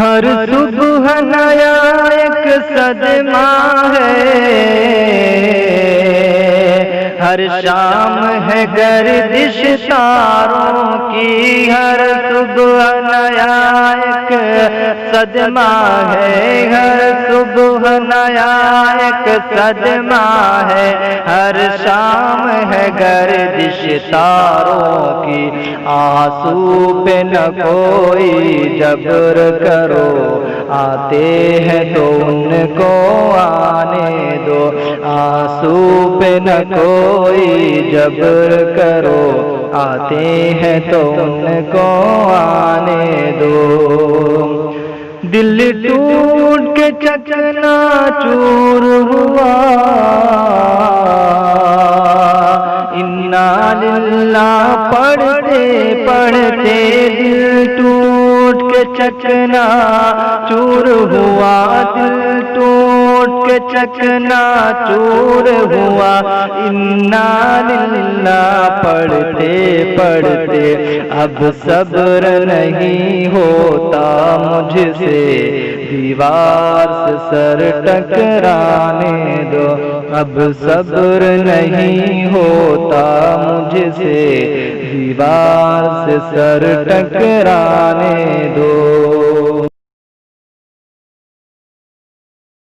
ہر صبح نیا ایک صدمہ ہے، ہر شام ہے گردش تاروں کی، ہر صبح نیا ایک صدمہ ہے، ہر صبح نیا ایک صدمہ ہے، ہر شام ہے گردش تاروں کی، آنسو پہ نہ کوئی جبر کرو، آتے ہیں تو ان کو آنے دو، آنسو پہ نہ کوئی جبر کرو، آتے ہیں تو ان کو آنے دو۔ دل ٹوٹ کے چکنا چور ہوا، انا للہ پڑھتے پڑھتے دل ٹوٹ کے چکنا چور ہوا، دل ٹوٹ کے چکنا چور ہوا، انا للہ پڑھتے پڑھتے اب صبر نہیں ہوتا مجھ سے، دیوار سے سر ٹکرانے دو، اب صبر نہیں ہوتا مجھ سے، دیوار سے سر ٹکرانے دو۔